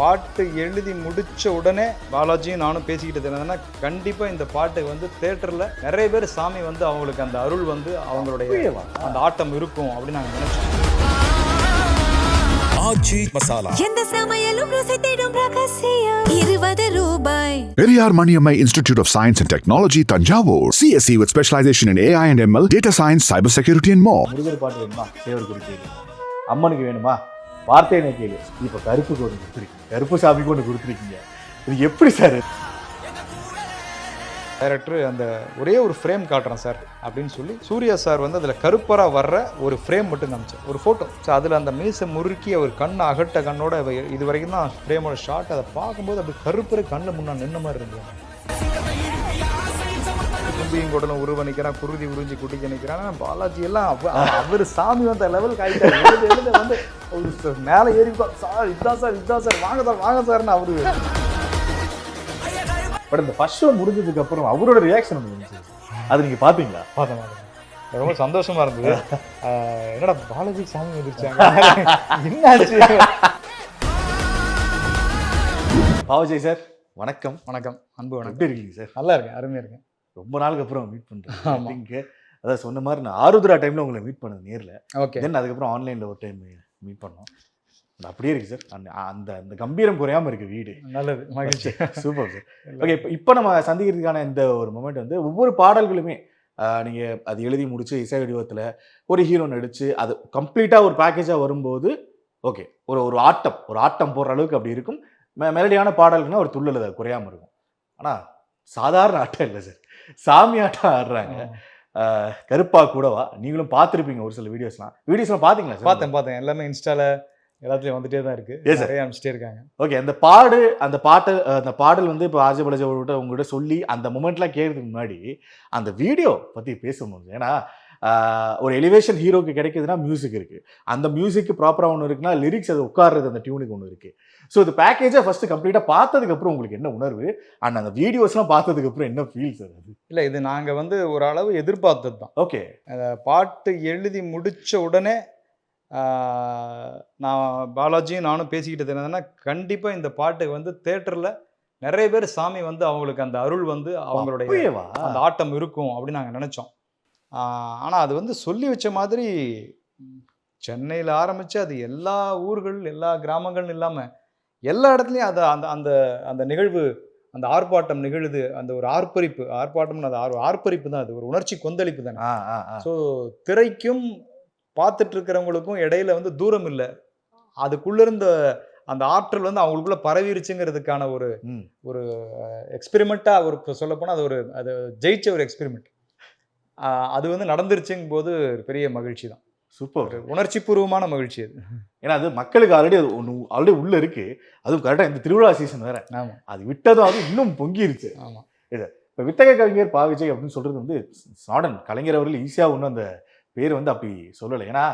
பாட்டு எழுதி முடிச்ச உடனே பாலாஜியும் நானும் பேசிக்கிட்டு இருந்தேன்னா கண்டிப்பாக இந்த பாட்டு வந்து தேட்டரில் நிறைய பேர் சாமி வந்து அவங்களுக்கு அந்த அருள் வந்து அவங்களுடைய அந்த ஆட்டம் இருக்கும் அப்படின்னு நாங்கள் நினைச்சோம். ஆச்சி மசாலா எந்த சமையலும் ருசி தேடும் ரகசியம் 20 ரூபாய். Periyar Maniammai Institute of Science and Technology, Tanjavur. CSE with specialization in AI and ML, data science, cybersecurity and more. Murugar பாட்டு வேணுமா சேவர் குறிக்கீங்க, அம்மனுக்கு வேணுமா வார்த்தையை கேளு, இப்போ கருப்புக்கு ஒன்று கொடுத்துருக்கீங்க, கருப்பு சாமிக்கு ஒன்று கொடுத்துருக்கீங்க. இது எப்படி சார்? டைரக்டர் அந்த ஒரே ஒரு ஃப்ரேம் காட்டுறேன் சார் அப்படின்னு சொல்லி சூர்யா சார் வந்து அதில் கருப்பராக வர்ற ஒரு ஃப்ரேம் மட்டும் காமிச்சார், ஒரு ஃபோட்டோ. ஸோ அதில் அந்த மீசை முறுக்கி அவர் கண்ணை அகட்ட கண்ணோட இது வரைக்கும் தான் ஃப்ரேமோட ஷார்ட். அதை பார்க்கும்போது அப்படி கருப்பரை கண்ணில் முன்னா நின்ன மாதிரி இருந்தது. கும்பியும் குடலும் உருவ நிற்கிறான், குருதி உறிஞ்சி குட்டிக்க நிற்கிறான். பாலாஜி எல்லாம் அவர் சாமி வந்த லெவலுக்கு ஆகிட்டார். எழுத வந்து ஒரு மேலே ஏறி சார் இதுதான் சார் இதுதான் சார் வாங்க சார்னு அவரு. பட் இந்த ஃபர்ஸ்ட் ஷோ முடிஞ்சதுக்கு அப்புறம் அவரோட ரியாக்ஷன் ஒன்று இருந்துச்சு, அது நீங்கள் பார்த்தீங்களா? பார்த்தேன், ரொம்ப சந்தோஷமா இருந்தது. என்னடா பாலாஜி சாமி வந்துருச்சாங்க, என்னாச்சு? பாவஜி சார் வணக்கம். வணக்கம், அன்பு வணக்கம். எப்படி இருக்கீங்க சார்? நல்லா இருக்கேன், அருமையாக இருக்கேன். ரொம்ப நாளுக்கு அப்புறம் மீட் பண்ணுறேன். அதான் சொன்ன மாதிரி நான் ஆருத்ரா டைமில் உங்களை மீட் பண்ணது நேரில். ஓகே. தென் அதுக்கப்புறம் ஆன்லைனில் ஒரு டைம் மீட் பண்ணோம். அது அப்படியே இருக்குது சார், அந்த அந்த கம்பீரம் குறையாமல் இருக்குது வீடு. நல்லது, மகிழ்ச்சி. Super sir. ஓகே, இப்போ நம்ம சந்திக்கிறதுக்கான இந்த ஒரு மொமெண்ட் வந்து ஒவ்வொரு பாடல்களுமே நீங்கள் அது எழுதி முடிச்சு இசை வடிவத்தில் ஒரு ஹீரோ நடித்து அது கம்ப்ளீட்டாக ஒரு பேக்கேஜாக வரும்போது ஓகே ஒரு ஆட்டம் போடுற அளவுக்கு அப்படி இருக்கும். மெலடியான பாடல்கள்னா ஒரு துள்ளல் அது குறையாமல் இருக்கும். ஆனால் சாதாரண ஆட்டம் இல்லை சார், சாமி ஆட்டம் ஆடுறாங்க. கருப்பா கூடவா, நீங்களும் பார்த்துருப்பீங்க ஒரு சில வீடியோஸ்லாம் பார்த்தீங்களா சார்? பார்த்தேன், எல்லாமே இன்ஸ்டால எல்லாத்துலேயும் வந்துட்டே தான் இருக்குது, நிறைய அனுப்பிச்சிட்டே இருக்காங்க. ஓகே, அந்த பாடல் வந்து இப்போ ஆஜய் பாலாஜியோட உங்கள்கிட்ட சொல்லி அந்த மூமெண்ட்லாம் கேட்கறதுக்கு முன்னாடி அந்த வீடியோ பற்றி பேசணும். ஏன்னா ஒரு எலிவேஷன் ஹீரோக்கு கிடைக்குதுன்னா மியூசிக் இருக்குது, அந்த மியூசிக்கு ப்ராப்பராக ஒன்று இருக்குன்னா லிரிக்ஸ் அது உட்கார்றது அந்த டியூனுக்கு ஒன்று இருக்குது. ஸோ இது பேக்கேஜாக ஃபஸ்ட்டு கம்ப்ளீட்டாக பார்த்ததுக்கப்புறம் உங்களுக்கு என்ன உணர்வு, அண்ட் அந்த வீடியோஸ்லாம் பார்த்ததுக்கப்புறம் என்ன ஃபீல் சார்? அது இல்லை, இது நாங்கள் வந்து ஓரளவு எதிர்பார்த்தது தான். ஓகே, பாட்டு எழுதி முடித்த உடனே நான் பாலாஜியும் நானும் பேசிக்கிட்டு இருந்தேன்னா கண்டிப்பாக இந்த பாட்டு வந்து தேட்டரில் நிறைய பேர் சாமி வந்து அவங்களுக்கு அந்த அருள் வந்து அவங்களுடைய அந்த ஆட்டம் இருக்கும் அப்படின்னு நாங்கள் நினச்சோம். ஆனால் அது வந்து சொல்லி வச்ச மாதிரி சென்னையில் ஆரம்பித்து அது எல்லா ஊர்கள் எல்லா கிராமங்கள் இல்லாமல் எல்லா இடத்துலையும் அது அந்த அந்த அந்த நிகழ்வு, அந்த ஆர்ப்பாட்டம் நிகழுது. அந்த ஒரு ஆர்ப்பாட்டம்னு அது ஆர்ப்பரிப்பு தான், அது ஒரு உணர்ச்சி கொந்தளிப்பு தானே. ஸோ திரைக்கும் பார்த்துட்டு இருக்கிறவங்களுக்கும் இடையில வந்து தூரம் இல்லை, அதுக்குள்ள இருந்த அந்த ஆற்றல் வந்து அவங்களுக்குள்ள பரவிருச்சுங்கிறதுக்கான ஒரு ஒரு எக்ஸ்பெரிமெண்ட்டாக ஒரு சொல்லப்போனால் அது ஜெயிச்ச ஒரு எக்ஸ்பெரிமெண்ட். அது வந்து நடந்துருச்சுங்கும் போது ஒரு பெரிய மகிழ்ச்சி தான். சூப்பர், உணர்ச்சி பூர்வமான மகிழ்ச்சி அது. ஏன்னா அது மக்களுக்கு ஆல்ரெடி உள்ள இருக்கு, அதுவும் கரெக்டாக இந்த திருவிழா சீசன் வேற. ஆமாம், அது விட்டதும் அது இன்னும் பொங்கிருச்சு. ஆமாம், இது இப்போ வித்தக கவிஞர் பா விஜய் அப்படின்னு சொல்றது வந்து சாடன் கலைஞர் அவர்கள் ஈஸியாக ஒன்றும் அந்த பேர் வந்து அப்படி சொல்லலை. ஏன்னா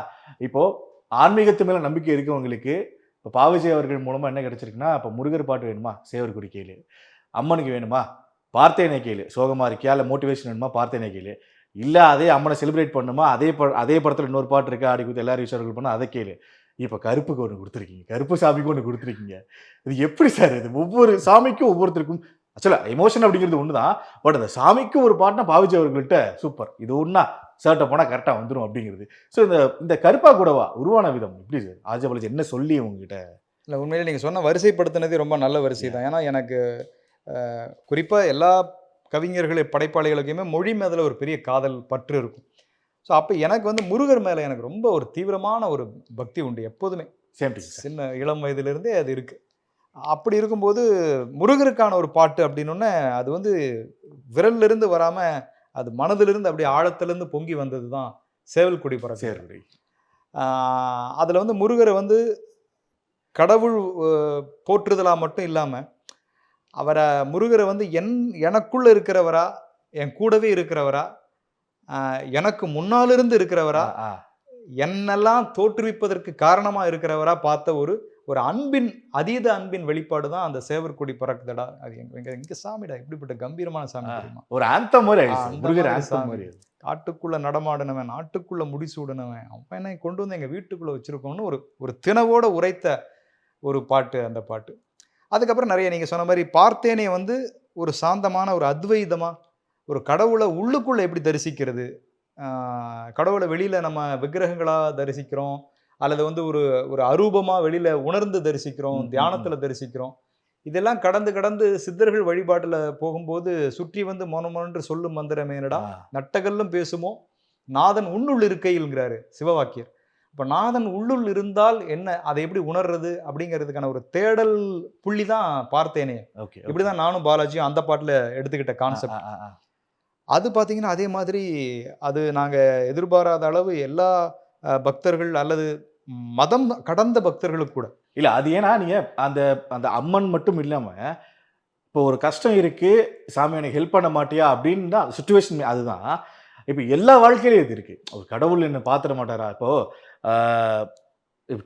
இப்போ ஆன்மீகத்து மேலே நம்பிக்கை இருக்கவங்களுக்கு இப்போ பா விஜய் அவர்கள் மூலமாக என்ன கிடைச்சிருக்குன்னா, இப்போ முருகர் பாட்டு வேணுமா சேவர் குடி கேளு, அம்மனுக்கு வேணுமா பார்த்தேனே கேளு, சோகமாக இருக்கியா இல்லை மோட்டிவேஷன் வேணுமா பார்த்தேனே கேளு, இல்லை அதே அம்மனை செலிப்ரேட் பண்ணுமா அதே படத்தில் இன்னொரு பாட்டு இருக்கா ஆடி குத்து எல்லாரும் விஷயங்கள் பண்ணால் அதை கேளு, இப்போ கருப்புக்கு ஒன்று கொடுத்துருக்கீங்க, கருப்பு சாமிக்கு ஒன்று கொடுத்துருக்கீங்க. இது எப்படி சார்? இது ஒவ்வொரு சாமிக்கும் ஒவ்வொருத்தருக்கும் ஆக்சுவலாக எமோஷன் அப்படிங்கிறது ஒன்று தான், பட் அந்த சாமிக்கு ஒரு பாட்டுனா பாவிஜி அவர்கள்ட்ட சூப்பர் இது ஒன்றா சர்ட்டை போனால் கரெக்டாக வந்துடும் அப்படிங்கிறது. ஸோ இந்த கருப்பா கூடவா உருவான விதம் எப்படி சார்? ஆஜய் பாலாஜி என்ன சொல்லி உங்ககிட்ட? இல்லை, உண்மையிலே நீங்கள் சொன்ன வரிசைப்படுத்தினதே ரொம்ப நல்ல வரிசை தான். ஏன்னா எனக்கு குறிப்பாக எல்லா கவிஞர்கள் படைப்பாளிகளுக்குமே மொழி மேதில் ஒரு பெரிய காதல் பற்று இருக்கும். ஸோ அப்போ எனக்கு வந்து முருகர் மேலே எனக்கு ரொம்ப ஒரு தீவிரமான ஒரு பக்தி உண்டு எப்போதுமே, சின்ன இளம் வயதிலிருந்தே அது இருக்குது. அப்படி இருக்கும்போது முருகருக்கான ஒரு பாட்டு அப்படின்னோடனே அது வந்து விரல்லிருந்து வராமல் அது மனதிலிருந்து அப்படியே ஆழத்திலேருந்து பொங்கி வந்தது தான் சேவல் கொடி பறக்க. அதில் வந்து முருகரை வந்து கடவுள் போற்றுதலாக மட்டும் இல்லாமல் முருகரை வந்து எனக்குள்ளே இருக்கிறவரா, என் கூடவே இருக்கிறவரா, எனக்கு முன்னாலிருந்து இருக்கிறவரா, என்னெல்லாம் தோற்றுவிப்பதற்கு காரணமாக இருக்கிறவரா பார்த்த ஒரு அன்பின் அதீத அன்பின் வெளிப்பாடு தான் அந்த சேவர் கொடி பறக்குதடா. அது எங்க சாமிடா, இப்படிப்பட்ட கம்பீரமான சாமி தெரியுமா? ஒரு ஆந்தம் மாதிரி. காட்டுக்குள்ள நடமாடினவன், நாட்டுக்குள்ள முடிசூடினவன், அவன் என்னை கொண்டு வந்து எங்க வீட்டுக்குள்ள வச்சிருக்கோம்னு ஒரு தினவோட உரைத்த ஒரு பாட்டு அந்த பாட்டு. அதுக்கப்புறம் நிறைய நீங்கள் சொன்ன மாதிரி பார்த்தேனே வந்து ஒரு சாந்தமான ஒரு அத்வைதமா ஒரு கடவுளை உள்ளுக்குள்ள எப்படி தரிசிக்கிறது, கடவுளை வெளியில நம்ம விக்கிரகங்களா தரிசிக்கிறோம் அல்லது வந்து ஒரு ஒரு அரூபமா வெளியில உணர்ந்து தரிசிக்கிறோம், தியானத்துல தரிசிக்கிறோம். இதெல்லாம் கடந்து கடந்து சித்தர்கள் வழிபாட்டுல போகும்போது சுற்றி வந்து மொனமொன்று சொல்லும் மந்திரமேனடா நட்டகல்லும் பேசுமோ நாதன் உன்னுள் இருக்கையில்ங்கிறாரு சிவவாக்கியர். இப்ப நாதன் உள்ளுள் இருந்தால் என்ன, அதை எப்படி உணர்றது அப்படிங்கிறதுக்கான ஒரு தேடல் புள்ளி தான் பார்த்தேனே. இப்படிதான் நானும் பாலாஜியும் அந்த பாட்டுல எடுத்துக்கிட்ட கான்செப்ட். அது பார்த்தீங்கன்னா அதே மாதிரி அது நாங்க எதிர்பாராத அளவு எல்லா பக்தர்கள் அல்லது மதம் கடந்த பக்தர்களுக்கு கூட இல்ல அது ஏன்னா நீங்க அந்த அந்த அம்மன் மட்டும் இல்லாம இப்போ ஒரு கஷ்டம் இருக்கு, சாமி எனக்கு ஹெல்ப் பண்ண மாட்டியா அப்படின்னு தான் சுச்சுவேஷன். அதுதான் இப்போ எல்லா வாழ்க்கையிலும் இது இருக்கு. ஒரு கடவுள் என்ன பாத்திர மாட்டாரா? இப்போ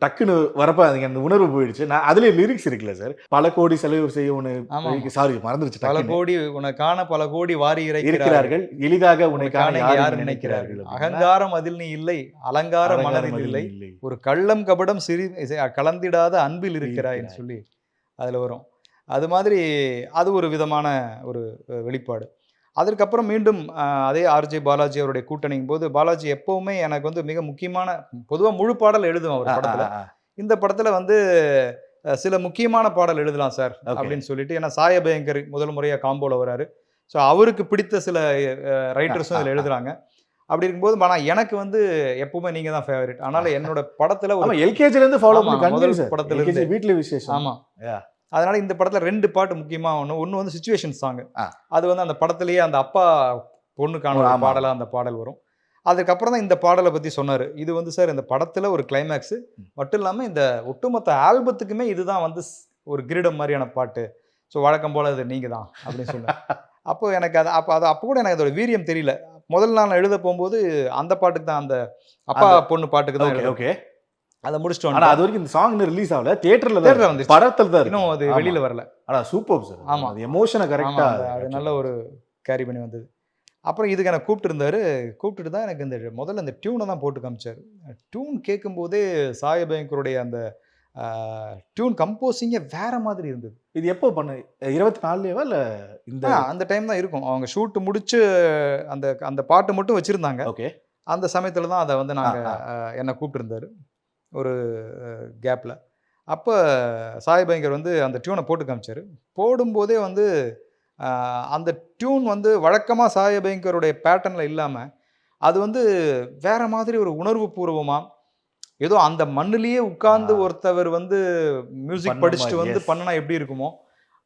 டக்குன்னு வரப்ப அதுக்கு அந்த உணர்வு போயிடுச்சு. நான் அதுல லிரிக்ஸ் இருக்குல்ல சார், பல கோடி செலவு செய்ய உனக்கு சாரி மறந்துருச்சு. பல கோடி உனக்கான பல கோடி வாரி இருக்கிறார்கள், எளிதாக உனக்கான யார் நினைக்கிறார்கள், அகங்காரம் அதில் நீ இல்லை, அலங்கார மனதில் இல்லை, ஒரு கள்ளம் கபடம் கலந்திடாத அன்பில் இருக்கிறாய்ன்னு சொல்லி அதுல வரும். அது மாதிரி அது ஒரு விதமான ஒரு வெளிப்பாடு. அதற்கப்புறம் மீண்டும் அதே ஆர்ஜே பாலாஜி அவருடைய கூட்டணியும் போது பாலாஜி எப்பவுமே எனக்கு வந்து மிக முக்கியமான, பொதுவாக முழு பாடல் எழுதுவோம் அவர் படத்துல. இந்த படத்துல வந்து சில முக்கியமான பாடல் எழுதலாம் சார் அப்படின்னு சொல்லிட்டு, ஏன்னா சாயபயங்கர் முதல் முறையா காம்போல வராரு. ஸோ அவருக்கு பிடித்த சில ரைட்டர்ஸும் அதில் எழுதுறாங்க. அப்படி இருக்கும்போது ஆனால் எனக்கு வந்து எப்பவுமே நீங்க தான் ஃபேவரட். அதனால என்னோட படத்துல ஒரு எல்கேஜில இருந்து ஃபாலோ பண்ணி முதல் படத்துல இருந்து வீட்ல விசேஷம். ஆமா, அதனால இந்த படத்துல 2 பாட்டு முக்கியமா ஒன்று வந்து சிச்சுவேஷன் சாங். அது வந்து அந்த படத்திலேயே அந்த அப்பா பொண்ணுக்கான ஒரு பாடலா அந்த பாடல் வரும். அதுக்கப்புறம் தான் இந்த பாடலை பத்தி சொன்னாரு. இது வந்து சார் இந்த படத்துல ஒரு கிளைமேக்ஸ் மட்டும் இல்லாம இந்த ஒட்டுமொத்த ஆல்பத்துக்குமே இதுதான் வந்து ஒரு கிரீடம் மாதிரியான பாட்டு. ஸோ வழக்கம் போல அது நீங்க தான் அப்படின்னு சொன்னார். அப்போ எனக்கு அது அப்போ கூட எனக்கு அதோட வீரியம் தெரியல. முதல் நாள் எழுத போகும்போது அந்த பாட்டுக்கு தான், அந்த அப்பா பொண்ணு பாட்டுக்கு தான். ஓகே, அதை முடிச்சிட்டோம். ஆனா அது வரைக்கும் இந்த சாங் ரிலீஸ் ஆகல, தியேட்டர்ல வந்து படத்துல தான் இன்னும் அது வெளியில வரல. ஆனா சூப்பர் சார். ஆமா, அது எமோஷனை கரெக்டா அது நல்ல ஒரு கேரி பண்ணி வந்தது. அப்புறம் இதுக்கு எனக்கு கூப்பிட்டுட்டு தான் எனக்கு இந்த முதல்ல இந்த டியூனை தான் போட்டு காமிச்சாரு. டியூன் கேட்கும்போதே சாயபயங்கருடைய அந்த டியூன் கம்போசிங்கே வேற மாதிரி இருந்தது. இது எப்போ பண்ண 24 இல்ல இந்த அந்த டைம் தான் இருக்கும். அவங்க ஷூட் முடிச்சு அந்த அந்த பாட்டு மட்டும் வச்சிருந்தாங்க. ஓகே, அந்த சமயத்துல தான் அதை வந்து என்னை கூப்பிட்டுருந்தாரு ஒரு கேப்ல. அப்போ சாயபயங்கர் வந்து அந்த டியூனை போட்டு காமிச்சாரு. போடும்போதே வந்து அந்த டியூன் வந்து வழக்கமாக சாயபயங்கருடைய பேட்டர்னில் இல்லாமல் அது வந்து வேற மாதிரி ஒரு உணர்வு பூர்வமாக, ஏதோ அந்த மண்ணிலேயே உட்கார்ந்து ஒருத்தவர் வந்து மியூசிக் படிச்சுட்டு வந்து பண்ணனா எப்படி இருக்குமோ,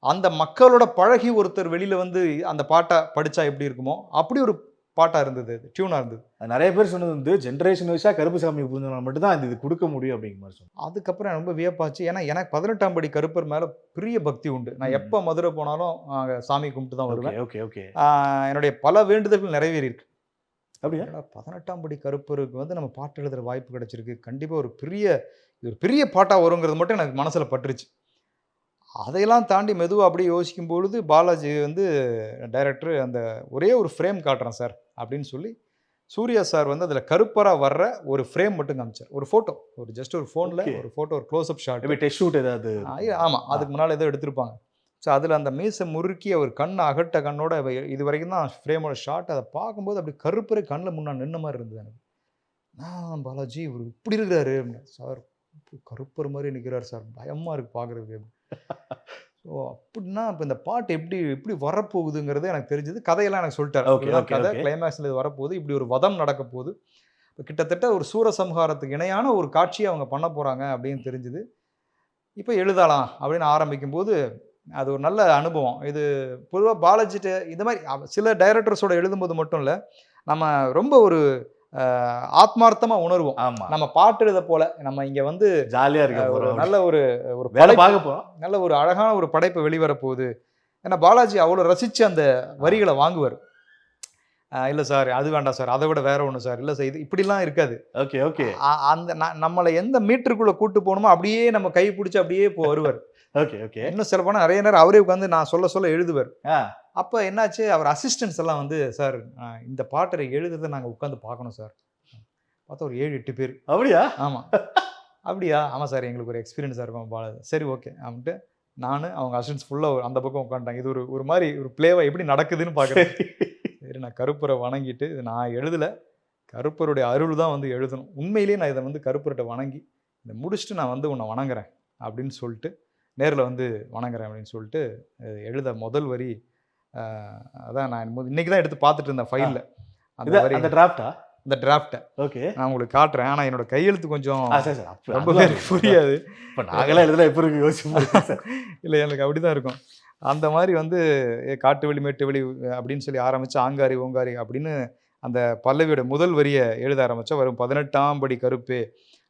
அந்த மக்களோட பழகி ஒருத்தர் வெளியில வந்து அந்த பாட்டை படிச்சா எப்படி இருக்குமோ அப்படி ஒரு பாட்டா இருந்தது, டியூனா இருந்தது. நிறைய பேர் சொன்னது வந்து ஜென்ரேஷன் வைஸா கருப்புசாமி புரிஞ்சவங்க மட்டும் தான் இது கொடுக்க முடியும் அப்படிங்கிற மாதிரி சொன்னாங்க. அதுக்கப்புறம் ரொம்ப வியப்பாச்சு. ஏன்னா எனக்கு 18ஆம் படி கருப்பர் மேல பெரிய பக்தி உண்டு. நான் எப்போ மதுரை போனாலும் சாமி கும்பிட்டு தான் வருவேன். என்னுடைய பல வேண்டுதல்கள் நிறைவேறி இருக்கு. அப்படியா? 18ஆம் படி கருப்பருக்கு வந்து நம்ம பாட்டு எழுதுற வாய்ப்பு கிடைச்சிருக்கு. கண்டிப்பா ஒரு பெரிய பாட்டா வருங்கிறது மட்டும் எனக்கு மனசுல பட்டுருச்சு. அதையெல்லாம் தாண்டி மெதுவாக அப்படியே யோசிக்கும் பொழுது பாலாஜி வந்து டைரக்டர் அந்த ஒரே ஒரு ஃப்ரேம் காட்டுறேன் சார் அப்படின்னு சொல்லி சூர்யா சார் வந்து அதில் கருப்பராக வர்ற ஒரு ஃப்ரேம் மட்டும் காமிச்சார். ஒரு ஃபோட்டோ, ஒரு ஜஸ்ட் ஒரு ஃபோனில் ஒரு ஃபோட்டோ, ஒரு க்ளோஸ்அப் ஷாட், டெஸ்ட் ஷூட் ஏதாவது. ஆமாம், அதுக்கு முன்னால் ஏதோ எடுத்திருப்பாங்க. ஸோ அதில் அந்த மீசை முறுக்கி அவர் கண் அகட்ட கண்ணோட இது வரைக்கும் தான் ஃப்ரேமோட ஷாட். அதை பார்க்கும்போது அப்படி கருப்பரை கண்ணில் முன்னா நின்ன மாதிரி இருந்தது எனக்கு. பாலாஜி இவர் இப்படி இருக்கிறாரு சார், கருப்பர் மாதிரி நிற்கிறார் சார், பயமாக இருக்குது பார்க்குறதுக்கு. ஸோ அப்படின்னா இப்போ இந்த பாட்டு எப்படி வரப்போகுதுங்கிறது எனக்கு தெரிஞ்சது. கதையெல்லாம் எனக்கு சொல்லிட்டார். கதை கிளைமேக்ஸில் இது வரப்போகுது, இப்படி ஒரு வதம் நடக்க போகுது, இப்போ கிட்டத்தட்ட ஒரு சூரசம்ஹாரத்துக்கு இணையான ஒரு காட்சியை அவங்க பண்ண போகிறாங்க அப்படின்னு தெரிஞ்சுது. இப்போ எழுதலாம் அப்படின்னு ஆரம்பிக்கும் போது அது ஒரு நல்ல அனுபவம். இது பொதுவாக பாலாஜிட்ட இந்த மாதிரி சில டைரக்டர்ஸோட எழுதும்போது மட்டும் இல்லை, நம்ம ரொம்ப ஒரு ஆத்மார்த்தமா உணர்வோம். நம்ம பாட்டு எழுத போல நம்ம இங்க வந்து ஜாலியா இருக்க நல்ல ஒரு நல்ல ஒரு அழகான ஒரு படைப்பு வெளிவர போகுது. ஏன்னா பாலாஜி அவ்வளவு ரசிச்சு அந்த வரிகளை வாங்குவார். இல்ல சார் அது வேண்டாம் சார், அதை விட வேற ஒண்ணு சார், இல்ல சார் இது இப்படிலாம் இருக்காது. அந்த நம்மளை எந்த மீட்டருக்குள்ள கூட்டு போகணுமோ அப்படியே நம்ம கை பிடிச்சி அப்படியே வருவார். இன்னும் சொல்ல போனா நிறைய நேரம் அவரே உட்காந்து நான் சொல்ல எழுதுவார். அப்போ என்னாச்சு, அவர் அசிஸ்டன்ஸ் எல்லாம் வந்து சார் இந்த பாட்டை எழுதுறதை நாங்கள் உட்காந்து பார்க்கணும் சார். பார்த்தா ஒரு 7-8 பேர். அப்படியா? ஆமாம். அப்படியா? ஆமாம் சார், எங்களுக்கு ஒரு எக்ஸ்பீரியன்ஸாக இருக்கும் பாலாஜி. சரி ஓகே அப்படின்ட்டு நான் அவங்க அசிஸ்டன்ஸ் ஃபுல்லாக அந்த பக்கம் உட்காந்துட்டாங்க. இது ஒரு மாதிரி ஒரு பிளேவை எப்படி நடக்குதுன்னு பார்க்குறேன். சரி, நான் கருப்பரை வணங்கிட்டு, இது நான் எழுதலை, கருப்பருடைய அருள் தான் வந்து எழுதணும். உண்மையிலேயே நான் இதை வந்து கருப்பர்கிட்ட வணங்கி இதை முடிச்சுட்டு நான் வந்து உன்னை வணங்குறேன் அப்படின்னு சொல்லிட்டு நேரில் வந்து வணங்குறேன் அப்படின்னு சொல்லிட்டு எழுத முதல் வரி அதான் நான் இன்னைக்கு தான் எடுத்து பார்த்துட்டு இருந்தேன் ஃபைலில் அந்த வரி, அந்த டிராஃப்டா, அந்த டிராஃப்டை ஓகே நான் உங்களுக்கு காட்டுறேன். ஆனால் என்னோட கையெழுத்து கொஞ்சம் ரொம்ப ரொம்ப பேருக்கு புரியாது. இப்போ நாங்களாம் எழுதுனா எப்படி இருக்கு யோசிச்சு சார். இல்லை, எனக்கு அப்படி தான் இருக்கும். அந்த மாதிரி வந்து காட்டு வெளி மேட்டு வெளி அப்படின்னு சொல்லி ஆரம்பித்து ஆங்காரி ஓங்காரி அப்படின்னு அந்த பல்லவியோட முதல் வரியை எழுத ஆரம்பித்தா வரும் 18ஆம் படி கருப்பு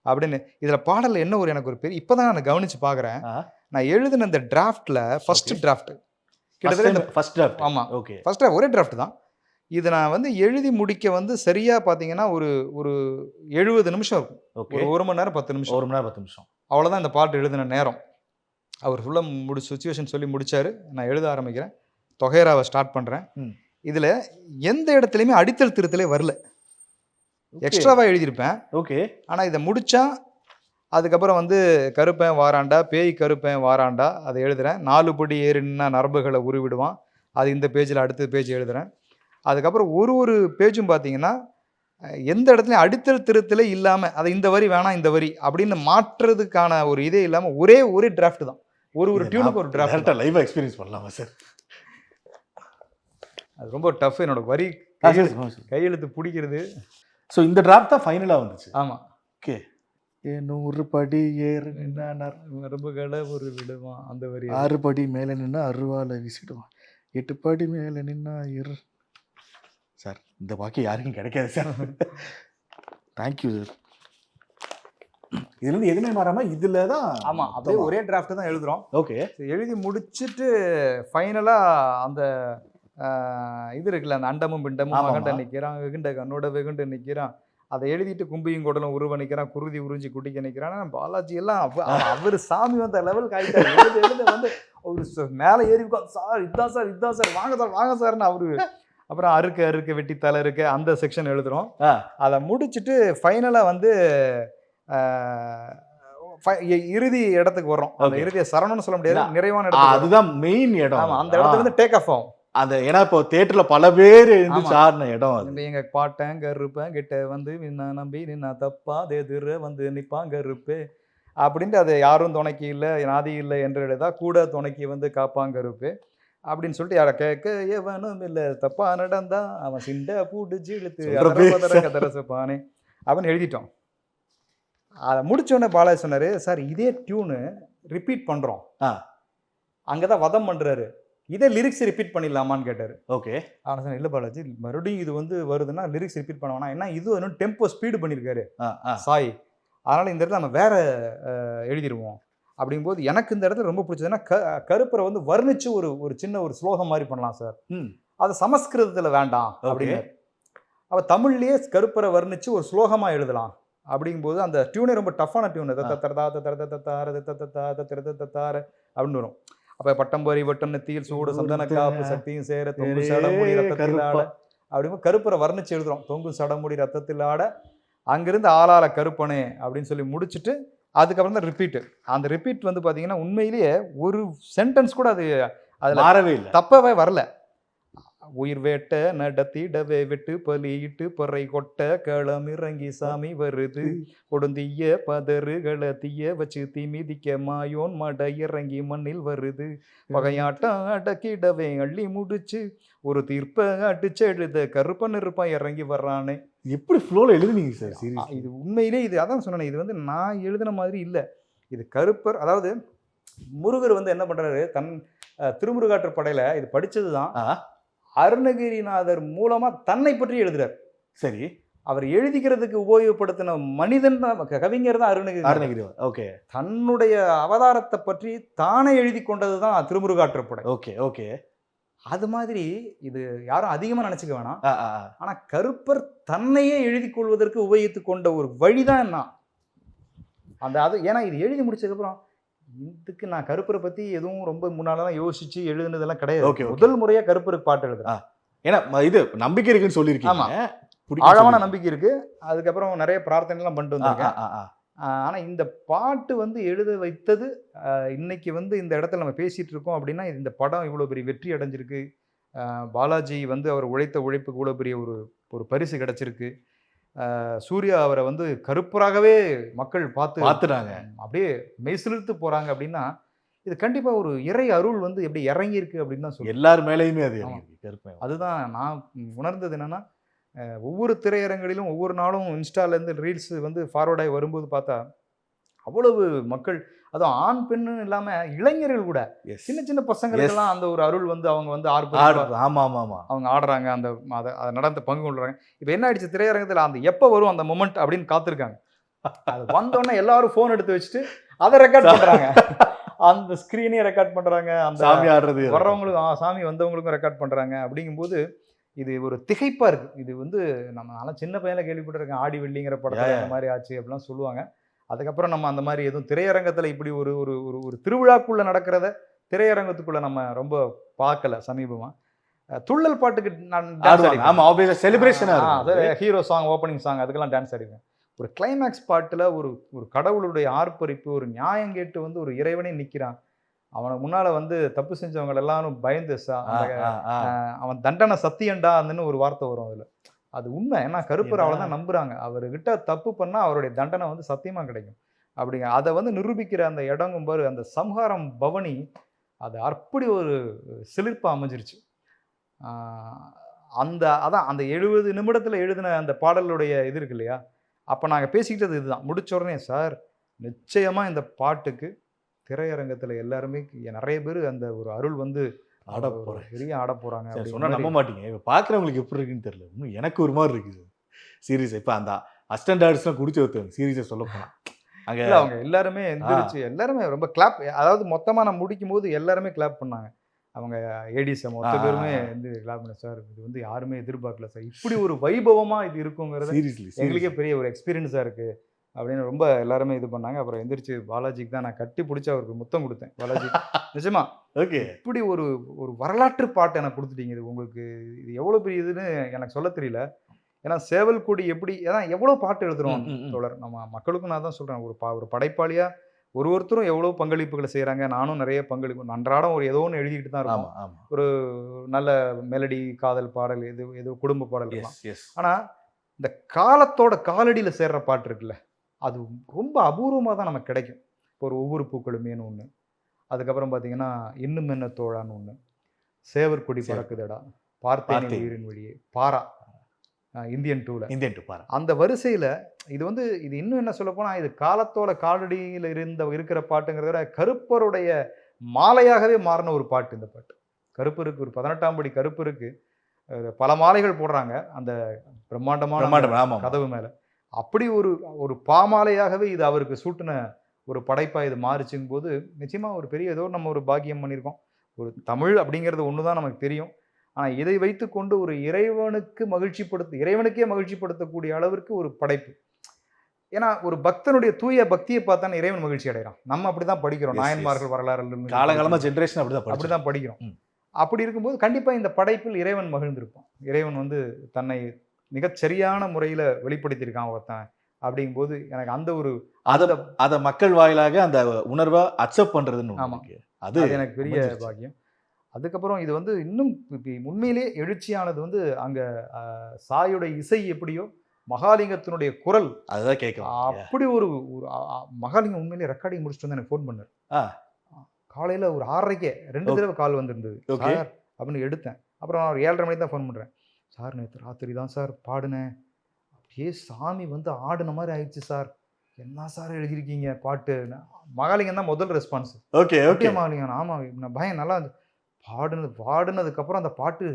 அப்படின்னு. இதில் பாடலில் என்ன ஒரு எனக்கு ஒரு பெரிய இப்போ தான் நான் கவனித்து பார்க்குறேன். நான் எழுதின இந்த டிராஃப்டில் ஃபர்ஸ்ட் டிராஃப்ட் கிட்டத்தட்ட ஃபர்ஸ்ட் டிராஃப்ட். ஆமாம், ஓகே, ஃபர்ஸ்ட் டிராஃப்ட் ஒரே டிராஃப்ட் தான். இதை நான் வந்து எழுதி முடிக்க வந்து சரியாக பார்த்தீங்கன்னா ஒரு 70 நிமிஷம் இருக்கும். ஓகே, ஒரு 1 மணி நேரம் 10 நிமிஷம், 1 மணி நேரம் 10 நிமிஷம். அவ்வளோதான் இந்த பாட்டு எழுதின நேரம். அவர் ஃபுல்லாக சுச்சுவேஷன் சொல்லி முடிச்சாரு. நான் எழுத ஆரம்பிக்கிறேன், தொகைராவை ஸ்டார்ட் பண்ணுறேன். இதில் எந்த இடத்துலையுமே அடித்தல் திருத்தலே வரல, எக்ஸ்ட்ராவாக எழுதியிருப்பேன். ஓகே, ஆனால் இதை முடித்தா அதுக்கப்புறம் வந்து கருப்பேன் வாராண்டா, பேய் கருப்பேன் வாராண்டா அதை எழுதுகிறேன். 4 படி ஏறினா நரம்புகளை உருவிடுவான், அது இந்த பேஜில் அடுத்த பேஜ் எழுதுகிறேன். அதுக்கப்புறம் ஒரு பேஜும் பார்த்தீங்கன்னா எந்த இடத்துலையும் அடித்தல் திருத்தலே இல்லாமல் அதை இந்த வரி வேணாம் இந்த வரி அப்படின்னு மாற்றுறதுக்கான ஒரு இதே இல்லாமல் ஒரே டிராஃப்ட் தான். ஒரு டியூனுக்கு ஒரு டிராஃப்ட். லைவாக எக்ஸ்பீரியன்ஸ் பண்ணலாமா சார்? அது ரொம்ப டஃப். என்னோட வரி கையெழுத்து பிடிக்கிறது. ஸோ இந்த டிராஃப்ட் தான் ஃபைனலாக வந்துச்சு. ஆமாம். ஓகே, 100 படி ஏறு நின்னா நரம்புகளை ஒரு விடுவான் அந்த வரி. 6 படி மேலே நின்னா அருவாலை வீசிடுவான், 8 படி மேலே நின்னா சார் இந்த பாக்கி யாருக்கும் கிடைக்காது சார். Thank you sir. இதுலேருந்து எதுவுமே மாறாமல் இதில் தான். ஆமாம், அப்படியே ஒரே டிராஃப்ட் தான் எழுதுகிறோம். ஓகே, எழுதி முடிச்சுட்டு ஃபைனலாக அந்த இது இருக்குல்ல, அந்த அண்டமும் பிண்டமும் மகண்ட நிற்கிறான், வெகுண்ட கண்ணோட வெகுண்டு நிற்கிறான், அதை எழுதிட்டு கும்பியும் குடலும் உருவ நிற்கிறான், குருதி உறிஞ்சி குடிக்க நிற்கிறான். பாலாஜி எல்லாம் அவர் சாமி வந்த லெவலுக்கு ஆகிட்டார். எழுத வந்து ஒரு மேலே ஏறி சார் இதுதான் சார் இதுதான் சார் வாங்க சார்னு அவரு. அப்புறம் அறுக்க வெட்டி தலை இருக்க அந்த செக்ஷன் எழுதுகிறோம். அதை முடிச்சுட்டு ஃபைனலாக வந்து இறுதி இடத்துக்கு வர்றோம். அந்த இறுதியை சரணம்னு சொல்ல முடியாது, நிறைவான இடம். அதுதான் மெயின் இடம். ஆமாம், அந்த இடத்துல இருந்து டேக் ஆஃப் ஆகும். அந்த ஏன்னா இப்போ தியேட்டர்ல பல பேர் எழுந்து சார்ன இடம் அது. எங்க பாட்டேன் கருப்பேன் கிட்ட வந்து நின்னா நம்பி நின்னா தப்பா எதிர வந்து நிப்பான் கருப்பு அப்படின்ட்டு அது யாரும் துணைக்கு இல்லை நாதி இல்லை என்று எழுதா கூட துணைக்கு வந்து காப்பான் கருப்பு அப்படின்னு சொல்லிட்டு யாரை கேட்க எவனும் இல்லை தப்பா நடந்தா அவன் சிண்ட பூடிச்சு இழுத்து கதரசப்பானே அப்படின்னு எழுதிட்டோம். அதை முடிச்சோடனே பாலாஜி சொன்னாரு, சார் இதே டியூனு ரிப்பீட் பண்றோம், அங்கதான் வதம் பண்றாரு, இதே லிரிக்ஸ் ரிப்பீட் பண்ணிடலாமான்னு கேட்டார். ஓகே, ஆனால் சார் இல்லை பாலாஜி, மறுபடியும் இது வந்து வருதுன்னா லிரிக்ஸ் ரிப்பீட் பண்ண வேணாம், ஏன்னா இது இன்னும் டெம்போ ஸ்பீடு பண்ணியிருக்காரு சாய், அதனால் இந்த இடத்துல நம்ம வேற எழுதிடுவோம். அப்படிங்கும்போது எனக்கு இந்த இடத்துல ரொம்ப பிடிச்சதுன்னா கருப்பரை வந்து வர்ணிச்சு ஒரு சின்ன ஒரு ஸ்லோகம் மாதிரி பண்ணலாம் சார், அது சமஸ்கிருதத்தில் வேண்டாம் அப்படின்னு. அப்போ தமிழ்லேயே கருப்பரை வர்ணிச்சு ஒரு ஸ்லோகமாக எழுதலாம் அப்படிங்கும்போது அந்த டியூனே ரொம்ப டஃப்பான டியூனு, அப்படின்னு வரும். அப்போ பட்டம்பரி வட்டம் நெத்தியில் சூடு சந்தன காப்பு சக்தியும் சேர தொங்கு சடமுடி ரத்தத்தில் ஆட அப்படிங்கும்போது கருப்பரை வர்ணிச்சு எழுதுறோம். தொங்கு சடமுடி ரத்தத்தில் ஆட அங்கிருந்து ஆளால கருப்பனே அப்படின்னு சொல்லி முடிச்சுட்டு அதுக்கப்புறம் தான் ரிப்பீட்டு. அந்த ரிப்பீட் வந்து பார்த்தீங்கன்னா உண்மையிலேயே ஒரு சென்டென்ஸ் கூட அது அதில் மாறவே இல்லை, தப்பவே வரல. உயிர் வேட்ட நடத்திடவே வெட்டு பலியிட்டு பொறை கொட்ட களம் இறங்கி சாமி வருது, கொடுந்திய பதறுகளை தீய வச்சு தீ மிதிக்க மாயோன் மட இறங்கி மண்ணில் வருது, பகையாட்டம் அடக்கிடவே அள்ளி முடிச்சு ஒரு தீர்ப்பை அடிச்சு எழுத கருப்பன் இருப்பான் இறங்கி வர்றானே. எப்படி ஃப்ளோல எழுதுனீங்க சார்? இது உண்மையிலே இது அதான் சொன்னேன், இது வந்து நான் எழுதின மாதிரி இல்லை, இது கருப்பர். அதாவது முருகர் வந்து என்ன பண்றாரு, தன் திருமுருகாற்று படையில இது படிச்சது தான் அருணகிரிநாதர் மூலமா தன்னை பற்றி எழுதுறார். சரி, அவர் எழுதிக்கிறதுக்கு உபயோகப்படுத்தின மனிதன் தான் கவிஞர் தான் அருணகிரி. ஓகே, தன்னுடைய அவதாரத்தை பற்றி தானே எழுதி கொண்டது தான் திருமுருகாற்றுப்படை. ஓகே ஓகே, அது மாதிரி இது யாரும் அதிகமா நினைச்சுக்க வேணாம். ஆனா கருப்பர் தன்னையே எழுதி கொள்வதற்கு உபயோகித்து கொண்ட ஒரு வழிதான் என்ன அந்த அது. ஏன்னா இது எழுதி முடிச்சதுக்கு அப்புறம் இதுக்கு நான் கருப்பரை பத்தி எதுவும் ரொம்ப முன்னாலதான் யோசிச்சு எழுதுனதெல்லாம் கிடையாது. முதல் முறையா கருப்பருக்கு பாட்டு எழுதுறேன். ஏன்னா இது நம்பிக்கை இருக்குன்னு சொல்லியிருக்கீங்க. ஆழமான நம்பிக்கை இருக்கு. அதுக்கப்புறம் நிறைய பிரார்த்தனை எல்லாம் பண்ணிட்டு வந்திருக்கேன். ஆனா இந்த பாட்டு வந்து எழுத வைத்தது இன்னைக்கு வந்து இந்த இடத்துல நம்ம பேசிட்டு இருக்கோம் அப்படின்னா, இந்த படம் இவ்வளோ பெரிய வெற்றி அடைஞ்சிருக்கு. பாலாஜி வந்து அவர் உழைத்த உழைப்புக்கு இவ்வளோ பெரிய ஒரு ஒரு பரிசு கிடைச்சிருக்கு. சூர்யா அவரை வந்து கருப்பராகவே மக்கள் பார்த்துட்டாங்க. அப்படியே மெய்சிலிர்த்து போறாங்க அப்படின்னா, இது கண்டிப்பா ஒரு இறை அருள் வந்து எப்படி இறங்கியிருக்கு அப்படின்னு தான் சொல்லுவேன். எல்லார் மேலேயுமே அது ஆமா. இறங்கிருக்கு, கருப்பன். அதுதான் நான் உணர்ந்தது என்னன்னா, ஒவ்வொரு திரையரங்களிலும் ஒவ்வொரு நாளும் இன்ஸ்டாலேருந்து ரீல்ஸ் வந்து ஃபார்வர்ட் ஆகி வரும்போது பார்த்தா, அவ்வளவு மக்கள் அதுவும் ஆண், பெண்ணுன்னு இல்லாம இளைஞர்கள் கூட Yes. சின்ன சின்ன பசங்களுக்கெல்லாம் அந்த ஒரு அருள் வந்து அவங்க வந்து ஆர்ப்பரிப்பா ஆமா ஆமா ஆமா. அவங்க ஆடுறாங்க. அந்த அத நடந்த பங்கு கொள்றாங்க. இப்ப என்ன ஆயிடுச்சு திரையரங்கத்துல அந்த எப்ப வரும் அந்த மொமெண்ட் அப்படின்னு காத்திருக்காங்க. அது வந்தோடனே எல்லாரும் ஃபோன் எடுத்து வச்சுட்டு அதை ரெக்கார்ட் பண்றாங்க. அந்த ஸ்கிரீனையும் ரெக்கார்ட் பண்றாங்க. அந்த சாமி ஆடுறது வர்றவங்களுக்கும் சாமி வந்தவங்களுக்கும் ரெக்கார்ட் பண்றாங்க. அப்படிங்கும்போது இது ஒரு திகைப்பா இருக்கு. இது வந்து நான்லாம் சின்ன பையன்ல கேள்விப்பட்டிருக்கேன். ஆடி வெள்ளிங்கிற படத்துல அந்த மாதிரி ஆச்சு அப்படிலாம் சொல்லுவாங்க. அதுக்கப்புறம் நம்ம அந்த மாதிரி எதுவும் திரையரங்கத்துல இப்படி ஒரு ஒரு ஒரு ஒரு திருவிழாக்குள்ள நடக்கிறத திரையரங்கத்துக்குள்ள நம்ம ரொம்ப பார்க்கல சமீபமா. துள்ளல் பாட்டுக்கு நான் டான்ஸ் ஆடுவாங்க. ஆடிருக்கேன். ஆமா, ஆப்வியஸா செலிப்ரேஷனா அது இருக்கும். ஹீரோ சாங், ஓப்பனிங் சாங் அதுக்கெல்லாம் டான்ஸ் ஆடிருக்கேன். ஒரு கிளைமேக்ஸ் பாட்டுல ஒரு ஒரு கடவுளுடைய ஆர்ப்பரிப்பு, ஒரு நியாயம் கேட்டு வந்து ஒரு இறைவனே நிக்கிறான். அவனுக்கு முன்னால வந்து தப்பு செஞ்சவங்க எல்லாரும் பயந்து அவன் தண்டனை சத்தியண்டான்னு ஒரு வார்த்தை வரும் அதுல. அது உண்மை. ஏன்னா கருப்பர் அவ்வளவுதான் நம்புறாங்க. அவர்கிட்ட தப்பு பண்ணா அவருடைய தண்டனை வந்து சத்தியமா கிடைக்கும். அப்படிங்க அதை வந்து நிரூபிக்கிற அந்த இடங்கும் பாரு, அந்த சம்ஹாரம் பவனி அது அப்படி ஒரு சிலிர்ப்பா அமைஞ்சிருச்சு. அதான் அந்த 70 நிமிடத்துல எழுதின அந்த பாடலுடைய இது இருக்கு இல்லையா, அப்ப நாங்க பேசிக்கிட்டது இதுதான். முடிச்ச உடனே சார் நிச்சயமா இந்த பாட்டுக்கு திரையரங்கத்துல எல்லாருமே நிறைய பேர் அந்த ஒரு அருள் வந்து ஆட போறேன். பெரிய ஆட போறாங்க. சொன்னா நம்ப மாட்டீங்க. இப்ப பாக்குறவங்களுக்கு எப்படி இருக்குன்னு தெரியல. இன்னும் எனக்கு ஒரு மாதிரி இருக்குது சீரியஸ். இப்ப அந்த அசிஸ்டன்ட் ஆர்டிஸ்ட்லாம் குடிச்சு வைத்தாங்க சீரியஸா சொல்ல போனா. அங்க அவங்க எல்லாருமே எந்திரிச்சு எல்லாருமே ரொம்ப கிளாப், அதாவது மொத்தமா நான் முடிக்கும் போது எல்லாருமே கிளாப் பண்ணாங்க. அவங்க ஏடிஸ் மொத்த பேருமே வந்து கிளாப் பண்ண சார் இது வந்து யாருமே எதிர்பார்க்கல சார். இப்படி ஒரு வைபவமா இது இருக்குங்கிறது சீரியஸ்லி எங்களுக்கே பெரிய ஒரு எக்ஸ்பீரியன்ஸா இருக்கு அப்படின்னு ரொம்ப எல்லாருமே இது பண்ணாங்க. அப்புறம் எந்திரிச்சு பாலாஜிக்கு தான் நான் கட்டி பிடிச்சி அவருக்கு முத்தம் கொடுத்தேன். பாலாஜி நிஜமா ஓகே. இப்படி ஒரு ஒரு வரலாற்று பாட்டு எனக்கு கொடுத்துட்டீங்க. இது உங்களுக்கு இது எவ்வளவு பெரிய இதுன்னு எனக்கு சொல்ல தெரியல. ஏன்னா சேவல் கொடி எப்படி, ஏன்னா எவ்வளவு பாட்டு எழுதுறோம் தோழர். நம்ம மக்களுக்கும் நான் தான் சொல்றேன், ஒரு படைப்பாளியா ஒருத்தரும் எவ்வளவு பங்களிப்புகளை செய்யறாங்க. நானும் நிறைய பங்களிப்பு அன்றாடம் ஒரு ஏதோ ஒன்று எழுதிக்கிட்டு தான் இருக்கும். ஒரு நல்ல மெலடி, காதல் பாடல், எது குடும்ப பாடல் இருக்கலாம். ஆனா இந்த காலத்தோட காலடியில சேர்ற பாட்டு இருக்குல்ல, அது ரொம்ப அபூர்வமாக தான் நமக்கு கிடைக்கும். இப்போ ஒரு ஒவ்வொரு பூக்களுமேனு ஒன்று, அதுக்கப்புறம் பார்த்தீங்கன்னா இன்னும் என்ன தோழான்னு ஒன்று, சேவர் கொடி பறக்குதடா, பார்த்தேன் உயிரின் வழியே, பாரா, இந்தியன் 2 பாரா. அந்த வரிசையில் இது வந்து இது இன்னும் என்ன சொல்ல போனால் இது காலத்தோட காலடியில் இருக்கிற பாட்டுங்கிறத விட கருப்பருடைய மாலையாகவே மாறின ஒரு பாட்டு இந்த பாட்டு. கருப்பருக்கு ஒரு 18ஆம் படி கருப்பருக்கு பல மாலைகள் போடுறாங்க அந்த பிரம்மாண்டமான கதவு மேலே. அப்படி ஒரு பாமாலையாகவே இது அவருக்கு சூட்டின ஒரு படைப்பாக இது மாறிச்சுங்கும் போது நிச்சயமாக ஒரு பெரிய ஏதோ நம்ம ஒரு பாக்கியம் பண்ணியிருக்கோம். ஒரு தமிழ் அப்படிங்கிறது ஒன்று தான் நமக்கு தெரியும். ஆனால் இதை வைத்துக்கொண்டு ஒரு இறைவனுக்கே மகிழ்ச்சிப்படுத்தக்கூடிய அளவிற்கு ஒரு படைப்பு. ஏன்னா ஒரு பக்தனுடைய தூய பக்தியை பார்த்தானே இறைவன் மகிழ்ச்சி அடைகிறான். நம்ம அப்படிதான் படிக்கிறோம். நாயன்மார்கள் வரலாறு காலகாலமா ஜென்ரேஷன் அப்படிதான் படிக்கிறோம். அப்படி இருக்கும்போது கண்டிப்பா இந்த படைப்பில் இறைவன் மகிழ்ந்திருப்பான். இறைவன் வந்து தன்னை மிகச்சரியான முறையில் வெளிப்படுத்தியிருக்கான் ஒருத்தன். அப்படிங்கும்போது எனக்கு அந்த ஒரு அதை மக்கள் வாயிலாக அந்த உணர்வை அக்செப்ட் பண்றதுன்னு. ஆமாம், அது எனக்கு பெரிய பாக்கியம். அதுக்கப்புறம் இது வந்து இன்னும் உண்மையிலே எழுச்சியானது வந்து அங்க சாயோட இசை எப்படியோ மகாலிங்கத்தினுடைய குரல் அதுதான் கேட்கலாம். அப்படி ஒரு மகாலிங்கம் உண்மையிலே ரெக்கார்டிங் முடிச்சுட்டு வந்து எனக்கு ஃபோன் பண்ணார். காலையில ஒரு 6:30 2 தடவை கால் வந்திருந்தது சார் அப்படின்னு எடுத்தேன். அப்புறம் நான் ஒரு 7:30 மணிக்கு தான் ஃபோன் பண்றேன். சார் நேற்று ராத்திரி தான் சார் பாடினேன், அப்படியே சாமி வந்து ஆடுன மாதிரி ஆயிடுச்சு சார். என்ன சார் எழுதியிருக்கீங்க பாட்டு? மகாலிங்கம் தான் முதல் ரெஸ்பான்ஸ். ஓகே மகாலிங்கம், ஆமாம் பயம் நல்லா இருந்துச்சு. பாடுனதுக்கப்புறம் அந்த பாட்டு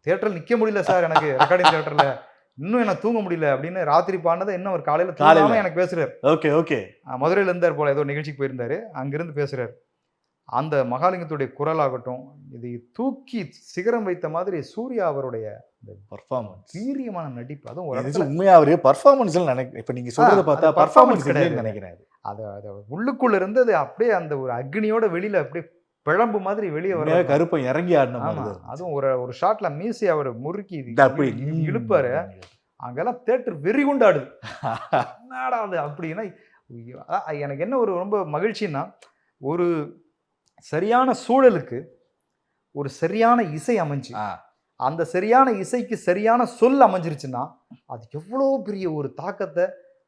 தியேட்டரில் நிற்க முடியல சார், எனக்கு ரெக்கார்டிங் தியேட்டரில் இன்னும் எனக்கு தூங்க முடியல அப்படின்னு ராத்திரி பாடினதை இன்னும் ஒரு காலையில் எனக்கு பேசுறாரு. ஓகே மதுரையில் இருந்தார் போல, ஏதோ நிகழ்ச்சிக்கு போயிருந்தாரு, அங்கிருந்து பேசுறாரு. அந்த மகாலிங்கத்துடைய குரலாகட்டும் இதை தூக்கி சிகரம் வைத்த மாதிரி சூர்யா அவருடைய பர்ஃபார்மன்ஸ், வீரியமான நடிப்பு, அதுவும் உண்மையா அவரு பர்ஃபார்மன்ஸ்ல நினைக்கிறேன். இப்ப நீங்க சொல்றத பார்த்தா பர்ஃபார்மன்ஸ் கிடையாது நினைக்கிறேன். அது உள்ளுக்குள்ள இருந்தது அப்படியே அந்த ஒரு அக்னியோட வெளியில அப்படியே பிழம்பு மாதிரி வெளியே வர கருப்பை இறங்கி ஆடணும். அதுவும் ஒரு ஷாட்ல மீசி அவர் முறுக்கி இழுப்பாரு. அங்கெல்லாம் தியேட்டர் வெறி கொண்டாடுது. என்னடா அது அப்படின்னா எனக்கு என்ன ஒரு ரொம்ப மகிழ்ச்சின்னா, ஒரு சரியான சூழலுக்கு ஒரு சரியான இசை அமைஞ்சு, ஆ. அந்த சரியான இசைக்கு சரியான சொல் அமைஞ்சிருச்சுன்னா, அது எவ்வளோ பெரிய ஒரு தாக்கத்த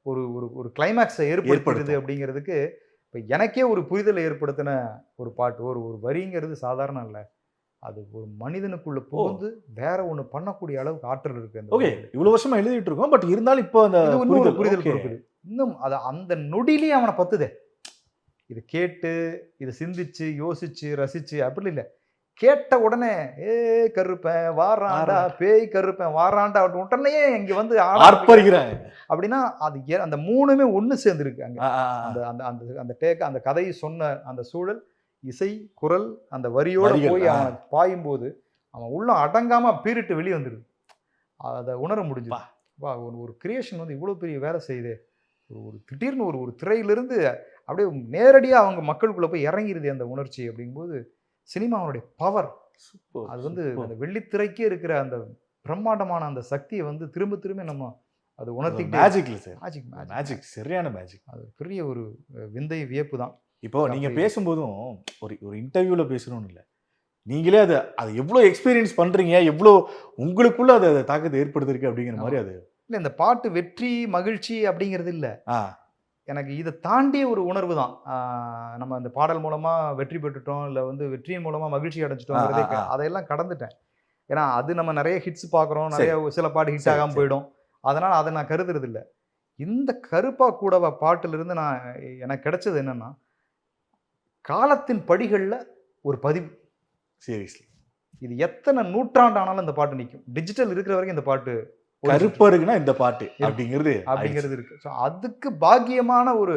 ஒரு ஒரு ஒரு கிளைமாக்ஸை ஏற்படுத்துது ஏற்படுத்தும். அப்படிங்கிறதுக்கு, இப்ப எனக்கே ஒரு புரிதலை ஏற்படுத்தின ஒரு பாட்டு. ஒரு ஒரு வரிங்கிறது சாதாரணம் இல்ல. அது ஒரு மனிதனுக்குள்ள புகுந்து வேற ஒண்ணு பண்ணக்கூடிய அளவுக்கு ஆற்றல் இருக்கு அந்த ஓகே. வரியில. இவ்வளவு வருஷமா எழுதிட்டு இருக்கோம். பட் இருந்தாலும் இப்போ அந்த இது இன்னும் ஒரு புரிதல் ஓகே. கொடுக்குது. இன்னும் அந்த நொடியிலேயே அவன பத்துதே. இது கேட்டு, இத சிந்திச்சு, யோசிச்சு, ரசிச்சு அப்படி இல்ல. கேட்ட உடனே, கருப்பன் வாரான்டா, பேய் கருப்பன் வாரான்டா உடனேயே இங்க வந்து ஆட ஆரம்பிக்கிறான். ஆர்ப்பரிக்கிறாங்க. அப்படின்னா, அது அந்த 3மே ஒண்ணு சேர்ந்திருக்கு அங்க. ஆ, ஆ, ஆ. அந்த அந்த அந்த அந்த டேக் அந்த கதையை சொன்ன அந்த சூழல், இசை, குரல், அந்த வரியோட வரிகள், போய் ஆ. அவன் பாயும்போது, அவன் உள்ள அடங்காம பீறிட்டு வெளிய வந்துருது. அத உணர முடிஞ்சுது. ஒரு ஒரு கிரியேஷன் வந்து இவ்வளோ பெரிய வேலை செய்யுதே! ஒரு ஒரு திடீர்னு ஒரு ஒரு திரையிலிருந்து அப்படியே நேரடியா அவங்க மக்களுக்குள்ள போய் இறங்கிருதே அந்த உணர்ச்சி அப்படிங்கும்போது, சினிமாவுடைய பவர் சூப்பர், அது வந்து சூப்பர். அந்த வெள்ளித்திரைக்கே இருக்கிற அந்த பிரம்மாண்டமான அந்த சக்திய வந்து திரும்ப திரும்ப நம்ம அது உணர்த்திக்கிட்டே மேஜிக்ல சார். மேஜிக் மேஜிக் மேஜிக் சரியான மேஜிக். அது பெரிய ஒரு விந்தை வியப்பு தான். இப்போ நீங்க அப்படி- பேசும்போதும் ஒரு ஒரு இன்டர்வியூல பேசணும்னு இல்ல. நீங்களே அது எவ்வளோ எக்ஸ்பீரியன்ஸ் பண்றீங்க, எவ்வளோ உங்களுக்குள்ள அது தாக்கத்தை ஏற்படுத்திருக்கு அப்படிங்கிற மாதிரி அது. இல்ல இந்த பாட்டு வெற்றி, மகிழ்ச்சி அப்படிங்கிறது இல்ல. ஆ. எனக்கு இத தாண்டிய ஒரு உணர்வு தான். நம்ம அந்த பாடல் மூலமா வெற்றி பெற்றுட்டோம், இல்ல வந்து வெற்றியின் மூலமா மகிழ்ச்சி அடைஞ்சுட்டோங்கிறதே ஆ, ஆ, ஆ. அதையெல்லாம் கடந்துட்டேன். ஏன்னா, அது நம்ம நெறைய ஹிட்ஸ் பார்க்குறோம். சரி. நெறைய சில பாட்டு ஹிட் சரி, ஆகாம சரி. போயிடும். அதனால அத நான் கருதுறது இல்ல. இந்த கருப்பா கூடவா பாட்டுலருந்து எனக்கு கிடைச்சது என்னன்னா, காலத்தின் படிகள்ல ஒரு பதிவு. சீரியஸ்லி. இது எத்தன நூற்றாண்டு ஆனாலும் இந்த பாட்டு நிக்கும். டிஜிட்டல் இருக்கிற வரைக்கும் இந்த பாட்டு ஓடிட்டு இருக்கு. கருப்பருக்குன்னா இந்த பாட்டு அப்படிங்கிறது அப்படிங்கிறது இருக்கு. ஸோ அதுக்கு பாக்கியமான ஒரு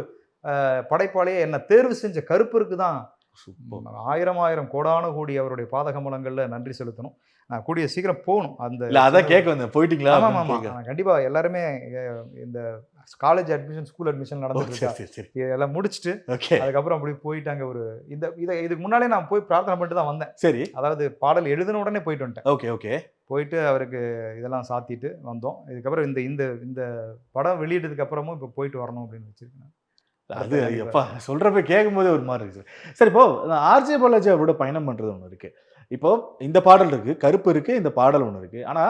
படைப்பாளியா என்ன தேர்வு செஞ்ச கருப்பருக்கு தான் சூப்பர். ஆயிரம் கோடான கோடி அவருடைய பாதகமலங்கள்ல நன்றி செலுத்தணும். நான் கூடிய சீக்கிரம் போகணும். அந்த இல்ல அதான் கேட்க வந்தேன். போயிட்டீங்களா? ஆமா அப்படின்னு ஆமா கேட்க. நான் கண்டிப்பா எல்லாருமே இந்த காலேஜ் அட்மிஷன், ஸ்கூல் அட்மிஷன் ஓ, நடந்துட்டு இருக்கா. சரி, சரி. எல்லாம் முடிச்சுட்டு ஓகே. அதுக்கப்புறம் அப்படி போயிட்டாங்க. ஒரு இதுக்கு முன்னாலே நான் போய் பிரார்த்தனை பண்ணிட்டு தான் வந்தேன். சரி. அதாவது பாடல் எழுதின உடனே போயிட்டு வந்துட்டேன். Okay, okay. போயிட்டு அவருக்கு இதெல்லாம் சாத்திட்டு வந்தோம். இதுக்கப்புறம் இந்த இந்த இந்த படம் வெளியிட்டதுக்கு அப்புறமும் இப்போ போயிட்டு வரணும் அப்படின்னு வச்சிருக்கேன். அது எப்பா சொல்றப்ப கேட்கும்போதே ஒரு மாதிரி இருக்கு. சரி, இப்போ ஆர்ஜே பாலாஜி அவரோட பயணம் பண்றது ஒண்ணு இருக்கு. இப்போ இந்த பாடல் இருக்கு, கருப்பு இருக்கு, இந்த பாடல் ஒண்ணு இருக்கு. ஆனா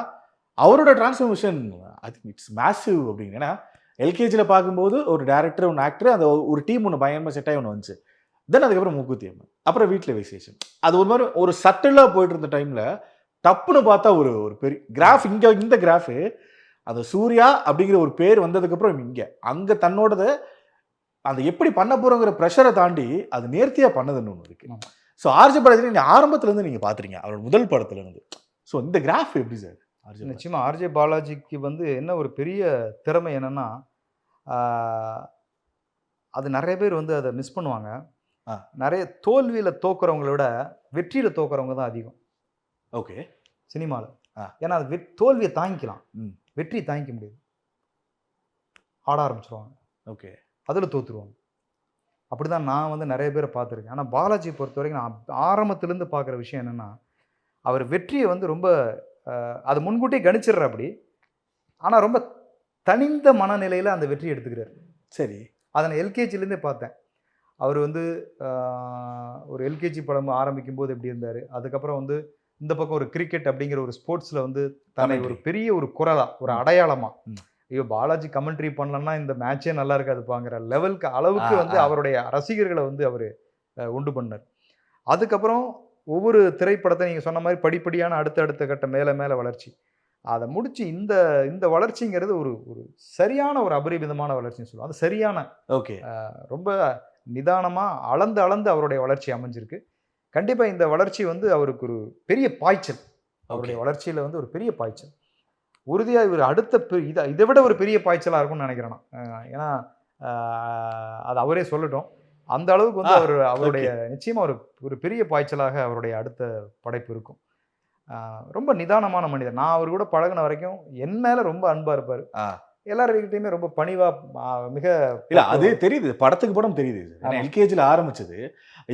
அவரோட transformation I think it's massive அப்படிங்க. ஏன்னா எல்கேஜில பார்க்கும்போது ஒரு டேரக்டர், ஒன்று ஆக்டர், அந்த ஒரு டீம் ஒன்று பயங்கரமாக செட் ஆகி ஒன்று வந்துச்சு. தென் அதுக்கப்புறம் மூக்குத்தி அம்மன், அப்புறம் வீட்டில் விசேஷம். அது ஒரு மாதிரி ஒரு சட்டிலாக போயிட்டு இருந்த டைம்ல டப்புன்னு பார்த்தா ஒரு ஒரு பெரிய கிராஃப் இங்கே, இந்த கிராஃபு அந்த சூர்யா அப்படிங்கிற ஒரு பேர் வந்ததுக்கப்புறம் இங்கே அங்கே தன்னோடத அந்த எப்படி பண்ண போறோங்கிற ப்ரெஷரை தாண்டி அது நேர்த்தியாக பண்ணதுன்னு ஒன்று இருக்கு. ஸோ ஆர்ஜே பாலாஜி நீங்கள் ஆரம்பத்துலேருந்து நீங்கள் பார்த்துறீங்க அவரோட முதல் படத்துலேருந்து. ஸோ இந்த கிராஃப் எப்படி சார்? நிச்சயமா ஆர்ஜே பாலாஜிக்கு வந்து என்ன ஒரு பெரிய திறமை என்னன்னா, அது நிறைய பேர் வந்து அதை மிஸ் பண்ணுவாங்க. நிறைய தோல்வியில தோக்குறவங்கள விட வெற்றியில தோக்குறவங்க தான் அதிகம். ஓகே. சினிமால. ஏன்னா அது தோல்வியை தாங்கிக்கலாம், வெற்றி தாங்கிக்க முடியாது. ஆட ஆரம்பிச்சிருவாங்க. ஓகே. அதில் தோத்துருவாங்க. அப்படிதான் நான் வந்து நிறைய பேரை பார்த்துருக்கேன். ஆனால் பாலாஜி பொறுத்த வரைக்கும் நான் ஆரம்பத்திலேருந்து பார்க்குற விஷயம் என்னென்னா, அவர் வெற்றியை வந்து ரொம்ப அது முன்கூட்டியே கணிச்சிடுற அப்படி. ஆனால் ரொம்ப தனிந்த மனநிலையில் அந்த வெற்றியை எடுத்துக்கிறார். சரி. அதை நான் எல்கேஜிலேருந்தே பார்த்தேன். அவர் வந்து ஒரு எல்கேஜி படம் ஆரம்பிக்கும் போது எப்படி இருந்தார், அதுக்கப்புறம் வந்து இந்த பக்கம் ஒரு கிரிக்கெட் அப்படிங்கிற ஒரு ஸ்போர்ட்ஸில் வந்து தன்னை ஒரு பெரிய ஒரு குரலா, ஒரு அடையாளமா, ஐயோ பாலாஜி கமெண்ட்ரி பண்ணலன்னா இந்த மேட்சே நல்லா இருக்காதுப்பாங்கிற லெவலுக்கு அளவுக்கு வந்து அவருடைய ரசிகர்களை வந்து அவர் உண்டு பண்ணார். அதுக்கப்புறம் ஒவ்வொரு திரைப்படத்தை நீங்கள் சொன்ன மாதிரி படிப்படியான அடுத்த கட்ட மேலே மேலே வளர்ச்சி. அதை முடிச்சு இந்த இந்த வளர்ச்சிங்கிறது ஒரு ஒரு சரியான ஒரு அபரிமிதமான வளர்ச்சின்னு சொல்லுவோம். அது சரியான ஓகே. ரொம்ப நிதானமாக அளந்து அவருடைய வளர்ச்சி அமைஞ்சிருக்கு. கண்டிப்பாக இந்த வளர்ச்சி வந்து அவருக்கு ஒரு பெரிய பாய்ச்சல். அவருடைய வளர்ச்சியில் வந்து ஒரு பெரிய பாய்ச்சல். உறுதியாக இவர் அடுத்த இதை விட ஒரு பெரிய பாய்ச்சலாக இருக்கும்னு நினைக்கிறேன் நான். ஏன்னா அது அவரே சொல்லட்டும். அந்த அளவுக்கு வந்து அவருடைய நிச்சயமாக ஒரு பெரிய பாய்ச்சலாக அவருடைய அடுத்த படைப்பு இருக்கும். ரொம்ப நிதானமான மனிதர். நான் அவர் கூட பழகின வரைக்கும் என் மேலே ரொம்ப அன்பாக இருப்பார். எல்லாருக்கிட்டையுமே ரொம்ப பணிவாக மிக இல்லை அது தெரியுது, படத்துக்கு படம் தெரியுது. எல்கேஜியில் ஆரம்பிச்சது.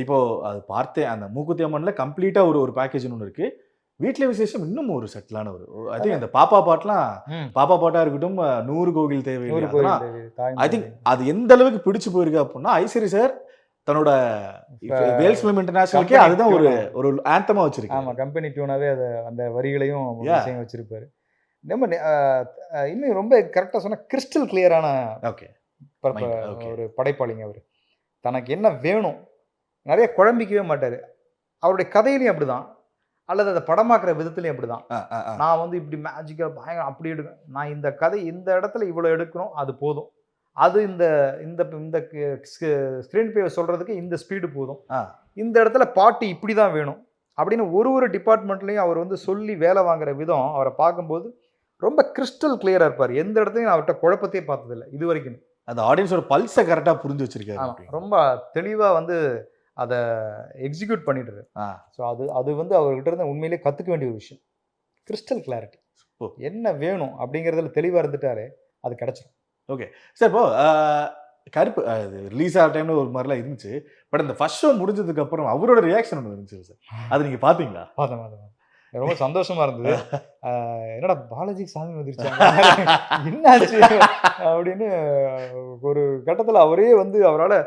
இப்போ அது பார்த்தேன், அந்த மூக்குத்தி அம்மன்ல கம்ப்ளீட்டாக ஒரு பேக்கேஜ் ஒன்று இருக்குது. வீட்ல விசேஷம் இன்னும் ஒரு செட்டிலான ஒரு ஐ திங்க் அந்த பாப்பா பாட்டுலாம் பாப்பா பாட்டா இருக்கட்டும் 100 கோவில் தேவை நூறு அதெல்லாம் கோயில் தேவி, தாய்மொழி ஐ திங்க் அது எந்த அளவுக்கு பிடிச்சு போயிருக்கு அப்படின்னா ஐஸ்வரி சார் தன்னோட இப்ப வேல்ஸ் ஃபிலிம் இன்டர்நேஷனலுக்கே company அதுதான் ஒரு tune-ஆ. ஒரு ஆந்தமா ஆமா வச்சிருக்காங்க. கம்பெனி டியூனாவே அதை அந்த வரிகளையும் Yeah. விஷயம் வச்சிருப்பாரு. நம்ம இன்னும் ரொம்ப கரெக்டாக சொன்னா கிறிஸ்டல் கிளியரான ஓகே பரப்ப Mind, okay. ஒரு படைப்பாளிங்க அவர். தனக்கு என்ன வேணும் நிறைய குழம்பிக்கவே மாட்டார். அவருடைய கதையிலையும் அப்படிதான், அல்லது அதை படமாக்குற விதத்துலையும் அப்படிதான். நான் வந்து இப்படி மேஜிக்காக பயங்கர அப்படி எடுக்கணும், நான் இந்த கதை இந்த இடத்துல இவ்வளோ எடுக்கணும், அது போதும், அது இந்த இந்த இந்த ஸ்க்ரீன் பிளே சொல்கிறதுக்கு இந்த ஸ்பீடு போதும், இந்த இடத்துல பாட்டு இப்படி தான் வேணும் அப்படின்னு ஒரு டிபார்ட்மெண்ட்லேயும் அவர் வந்து சொல்லி வேலை வாங்குற விதம் அவரை பார்க்கும்போது ரொம்ப கிறிஸ்டல் கிளியராக இருப்பார். எந்த இடத்துலையும் நான் அவர்கிட்ட குழப்பத்தையே பார்த்ததில்லை இது வரைக்கும். அந்த ஆடியன்ஸோட பல்ஸை கரெக்டாக புரிஞ்சு வச்சிருக்காரு. ஆமாம், ரொம்ப தெளிவாக வந்து அதை எக்ஸிக்யூட் பண்ணிடுறாரு. ஸோ அது வந்து அவர்கிட்ட இருந்து உண்மையிலேயே கற்றுக்க வேண்டிய ஒரு விஷயம். கிறிஸ்டல் கிளாரிட்டி, என்ன வேணும் அப்படிங்கிறதுல தெளிவாக இருந்துட்டாலே அது கிடச்சிடும். ஓகே சார், இப்போ கருப்பு ரிலீஸ் ஆகிற டைமில் ஒரு மாதிரிலாம் இருந்துச்சு. பட் அந்த ஃபர்ஸ்ட் ஷோ முடிஞ்சதுக்கு அப்புறம் அவரோட ரியாக்ஷன் ஒன்று இருந்துச்சு சார், அது நீங்கள் பார்த்தீங்களா? பார்த்தேன், ரொம்ப சந்தோஷமா இருந்தது. என்னடா பாலாஜி சாமி வந்துருச்சாங்க என்னாச்சு அப்படின்னு ஒரு கட்டத்தில் அவரே வந்து அவரால்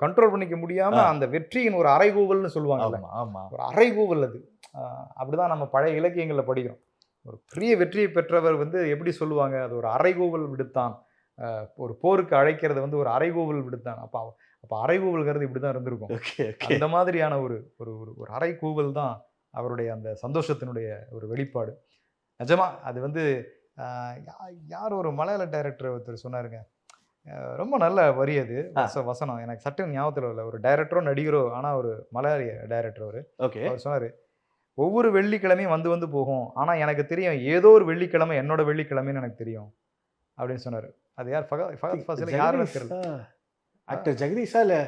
கண்ட்ரோல் பண்ணிக்க முடியாம அந்த வெற்றியின் ஒரு அறைகூவல்னு சொல்லுவாங்கல்ல, ஒரு அறைகூவல் அது. அப்படிதான் நம்ம பழைய இலக்கியங்களில் படிக்கிறோம். ஒரு பெரிய வெற்றியை பெற்றவர் வந்து எப்படி சொல்லுவாங்க, அது ஒரு அறைகூவல் விடுத்தான், ஒரு போருக்கு அழைக்கிறது வந்து ஒரு அறைகூவல் விடுத்தான். அப்போ அறைகூவல்ங்கிறது இப்படி தான் இருந்திருக்கும். அந்த மாதிரியான ஒரு ஒரு அறைகூவல் தான் அவருடைய அந்த சந்தோஷத்தினுடைய ஒரு வெளிப்பாடு. நிஜமா அது வந்து யார் ஒரு மலையாள டைரக்டர் ஒருத்தர் சொன்னாருங்க, ரொம்ப நல்ல வரி அது, வசனம் எனக்கு சட்டம் ஞாபகத்தில் இல்லை. ஒரு டைரக்டரோ நடிகரோ, ஆனால் ஒரு மலையாளி டைரக்டர் அவர் சொன்னார், ஒவ்வொரு வெள்ளிக்கிழமையும் வந்து போகும், ஆனால் எனக்கு தெரியும் ஏதோ ஒரு வெள்ளிக்கிழமை என்னோட வெள்ளிக்கிழமைன்னு எனக்கு தெரியும் அப்படின்னு சொன்னார். அது யார்? ஃபகத் ஃபாசில் யாருன்னு தெரியல. ஆக்டர் ஜெகதீஷா இல்லை,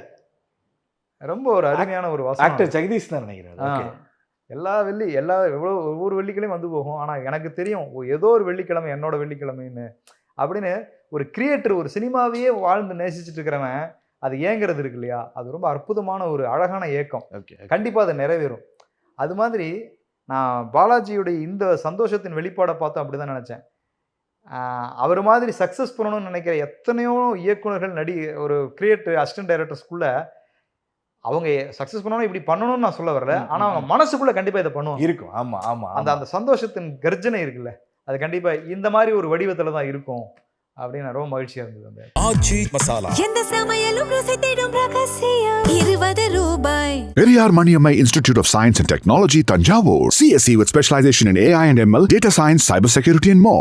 ரொம்ப ஒரு அருமையான ஒரு வசனம். ஆக்டர் ஜெகதீஷ் தான் நினைக்கிறேன். ஒவ்வொரு வெள்ளிக்கிழமையும் வந்து போகும், ஆனால் எனக்கு தெரியும் ஏதோ ஒரு வெள்ளிக்கிழமை என்னோட வெள்ளிக்கிழமைன்னு அப்படின்னு ஒரு கிரியேட்டர் ஒரு சினிமாவையே வாழ்ந்து நேசிச்சுட்டு இருக்கிறவன் அது ஏங்கிறது இருக்கு இல்லையா, அது ரொம்ப அற்புதமான ஒரு அழகான ஏக்கம். கண்டிப்பாக அது நிறைவேறும். அது மாதிரி நான் பாலாஜியுடைய இந்த சந்தோஷத்தின் வெளிப்பாடை பார்த்தோம் அப்படி தான் நினச்சேன். அவர் மாதிரி சக்ஸஸ் பண்ணணும்னு நினைக்கிற எத்தனையோ இயக்குநர்கள் ஒரு கிரியேட்டர் அசிஸ்டன்ட் டைரக்டர்ஸ்குள்ள அவங்க சக்ஸஸ் பண்ணணும் இப்படி பண்ணணும்னு நான் சொல்ல வரல, ஆனால் அவங்க மனசுக்குள்ள கண்டிப்பாக இதை பண்ணுவாங்க இருக்கும். ஆமாம், அந்த சந்தோஷத்தின் கர்ஜனை இருக்குல்ல, அது கண்டிப்பாக இந்த மாதிரி ஒரு வடிவத்தில் தான் இருக்கும் அப்படின்னு ரொம்ப மகிழ்ச்சியா இருந்தது. அந்த ஆச்சி மசாலா எந்த சமையலும் ருசி தேடும் ரகசியம் 20 ரூபாய். Periyar Maniammai Institute of Science and Technology, Tanjavur. CSE with specialization in AI and ML, data science, cybersecurity and more.